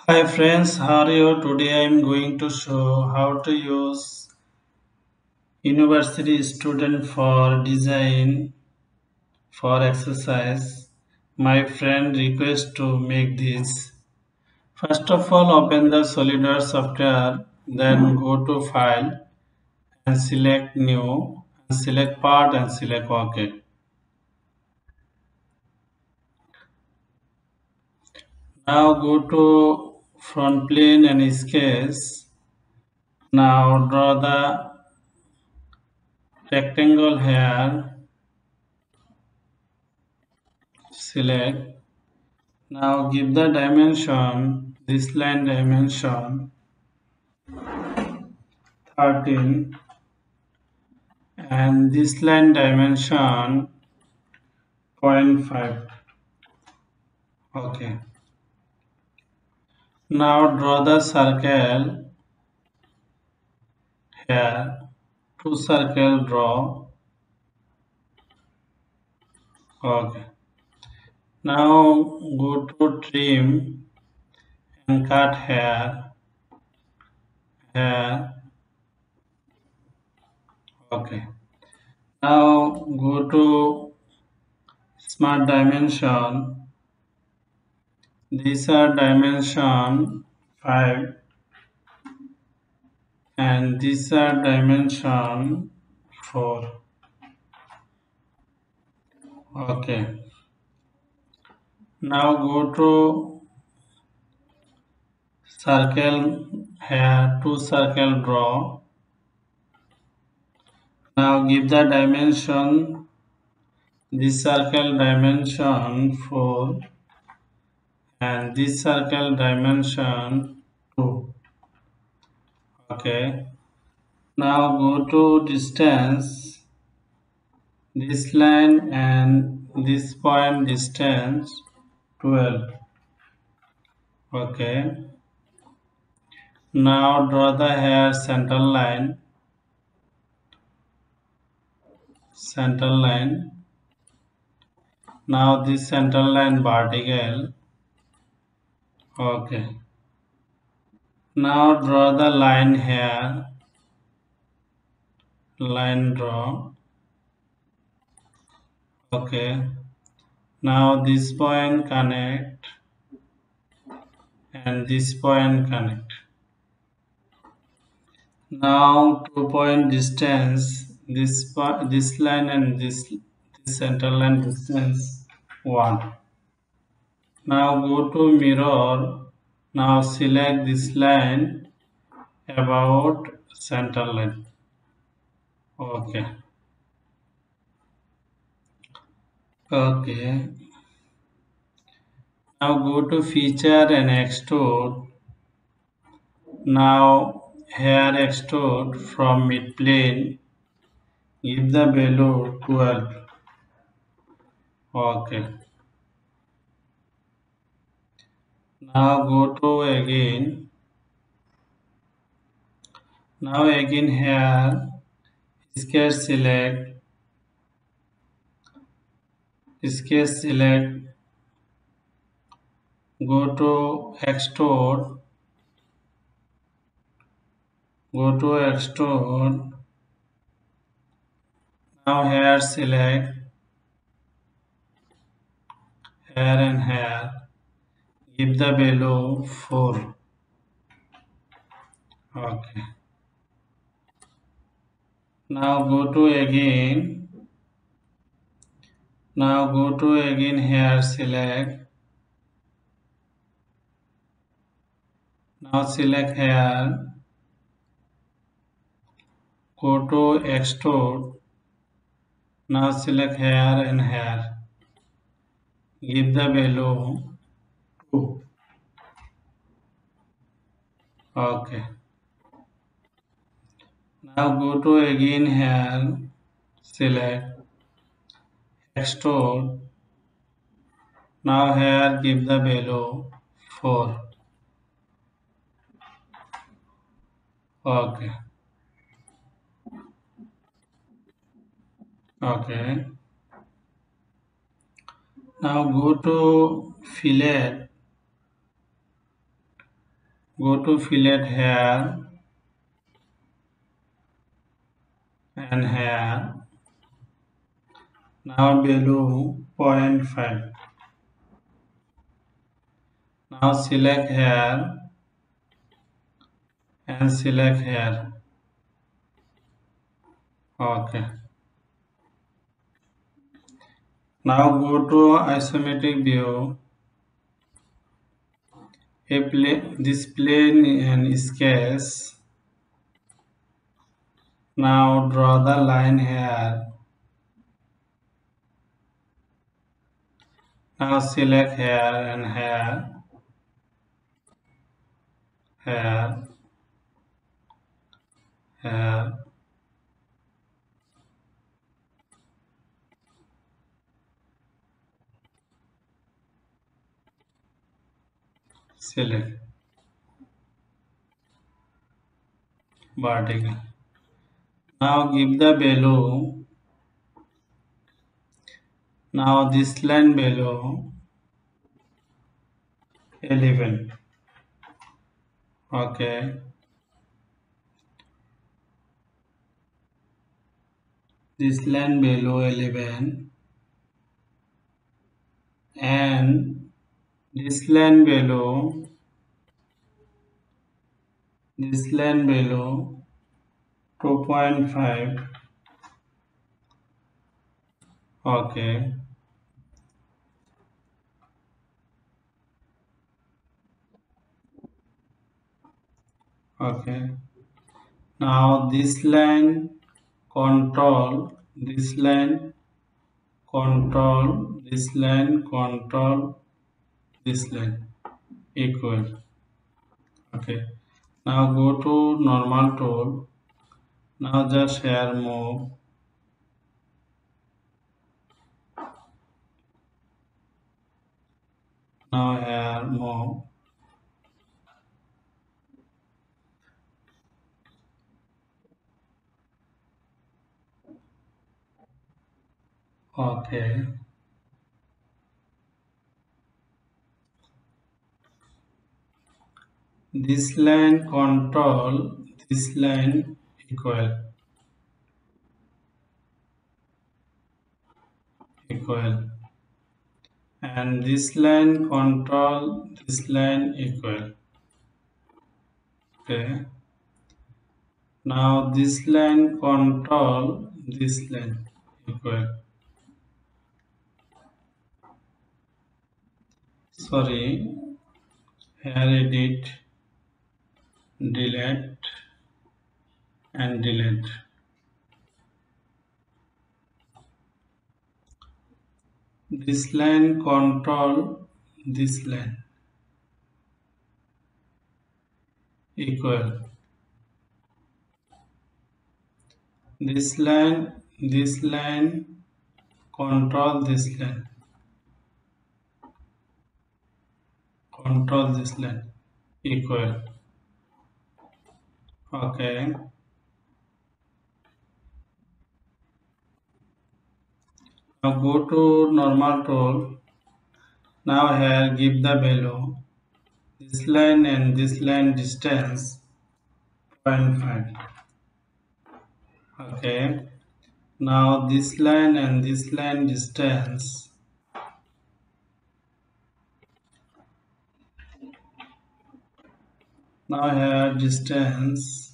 Hi friends, how are you? Today I am going to show how to use university student for design for exercise. My friend request to make this. First of all, open the SolidWorks software, then go to File and select New, and select Part and select OK. Now go to front plane and sketch. Now draw the rectangle here. Select. Now give the dimension, this line dimension 13 and this line dimension 0.5. Okay. Now draw the circle here. Two circle draw. Okay. Now go to trim and cut here. Here. Okay. Now go to smart dimension. These are dimension 5 and these are dimension 4. Okay. Now go to circle here, two circle draw. Now give the dimension, this circle dimension 4 and this circle dimension 2. Okay. Now go to distance, this line and this point distance 12. Okay. Now draw the hair center line. Center line. Now this center line vertical. Okay. Now draw the line here. Line draw. Okay. Now this point connect and this point connect. Now 2 point distance. This line and this center line distance 1. Now go to mirror. Now select this line about center line. Okay. Okay. Now go to feature and extrude. Now here extrude from mid plane. Give the value 12. Okay. Now go to again. Now again here sketch select. Sketch select. Go to extrude. Go to extrude. Now here select. Here and here. Give the value 4. Okay. Now go to again. Now go to again here select. Now select here. Go to extrude. Now select here and here. Give the value 2. Okay. Now go to again here. Select extrude. Now here give the value 4. Okay. Okay. Now go to fillet. Go to fillet here and here. Now below 0.5. Now select here and select here. Okay. Now go to isometric view. This plane and sketch. Now draw the line here. Now select here and here, here, here. Select vertical. Now give the below. Now this line below 11. Okay. This line below 11 and this line below 2.5. Okay. Okay. Now this line control this line, control this line, control this line, equal. Okay. Now go to normal tool. Now just here move. Now here move. Okay. This line control this line, equal. And this line control this line, equal. Okay. Now this line control this line, equal. Sorry, here edit, delete and delete. This line control this line, equal. This line control this line, control this line, equal. Okay. Now go to normal tool. Now here give the value. This line and this line distance 0.5. Okay. Now this line and this line distance now here distance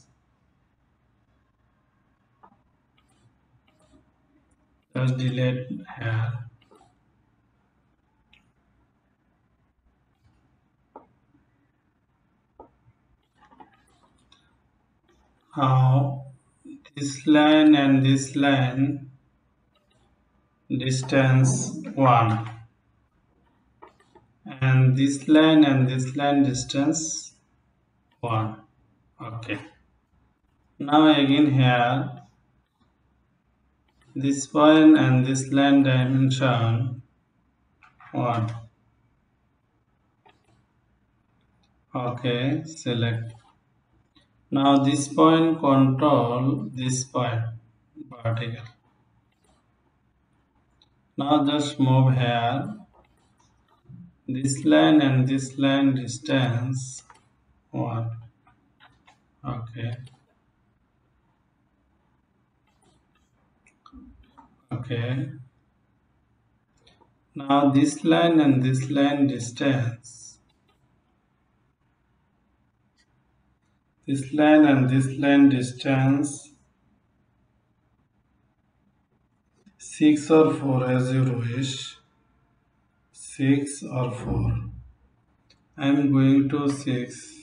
just delete here. Now this line and this line distance 1 and this line and this line distance 1. Okay. Now again here this point and this line dimension 1. Okay, select. Now this point control this point vertical. Now just move here. This line and this line distance 1. Okay. Okay. Now this line and this line distance. This line and this line distance 6 or 4 as you wish. 6 or 4. I am going to 6.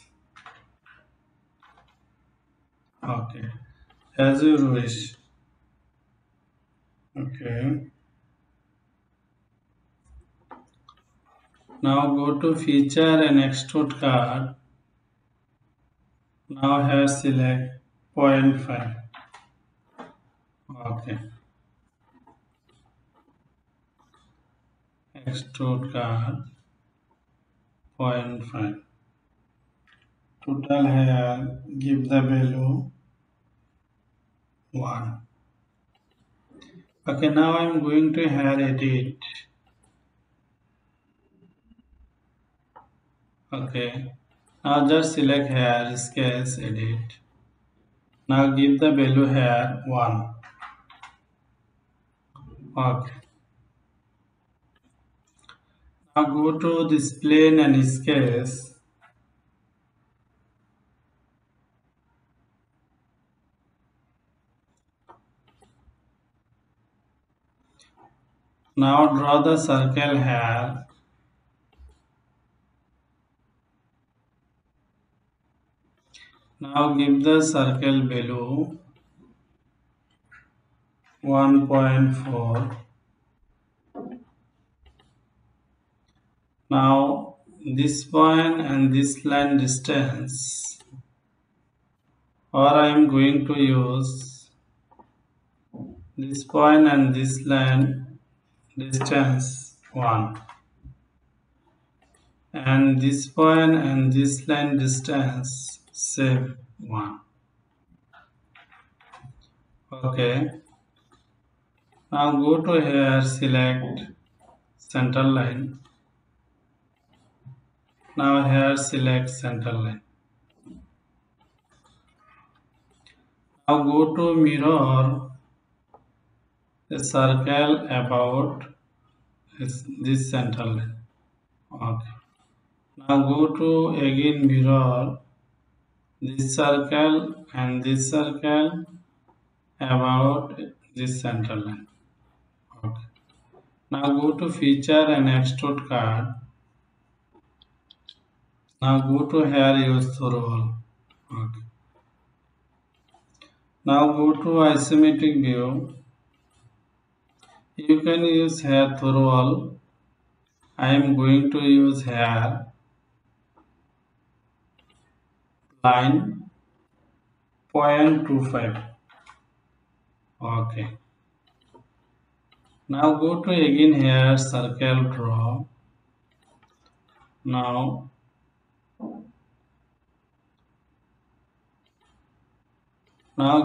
Okay. As you wish. Okay. Now go to feature and extrude cut. Now here select 0.5. Okay. Extrude cut 0.5. Total here give the value 1. Okay, now I'm going to here edit. Okay. Now just select here sketch edit. Now give the value here 1. Okay. Now go to this plane and sketch. Now draw the circle here. Now give the circle value 1.4. Now this point and this line distance, or I am going to use this point and this line distance 1, and this point and this line distance same 1. Okay. Now go to here, select center line. Now here select center line. Now go to mirror a circle about this center line. Okay. Now go to again mirror this circle and this circle about this center line. Okay. Now go to feature and extrude cut. Now go to here use through all. Okay. Now go to isometric view. You can use here through all. I am going to use here line 0.25. Okay. Now go to again here circle draw. Now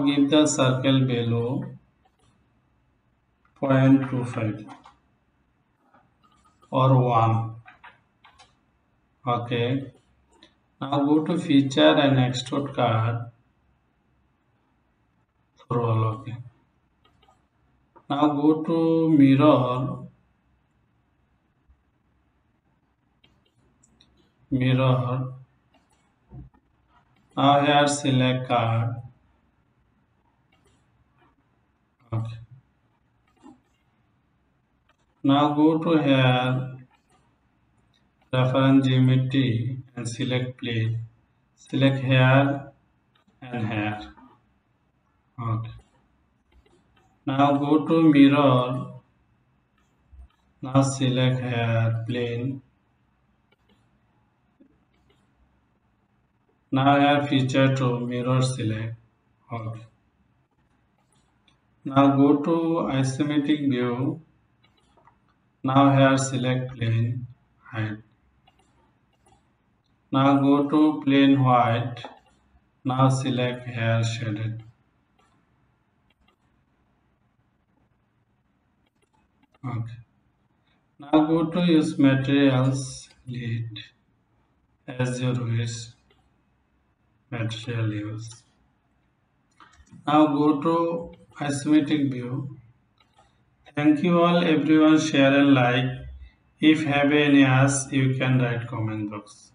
give the circle below 0.25 or 1. Okay. Now go to feature and extrude cut through all. Okay. Now go to mirror. Now here select cut. Okay. Now go to here reference geometry and select plane. Select here and here. Okay. Now go to mirror. Now select here plane. Now here feature to mirror select. Okay. Now go to isometric view. Now here select plane height. Now go to plane white. Now select here shaded. Okay. Now go to use materials lead as your wish. material use. Now go to isometric view. Thank you all everyone, share and like. If have any ask you can write comment box.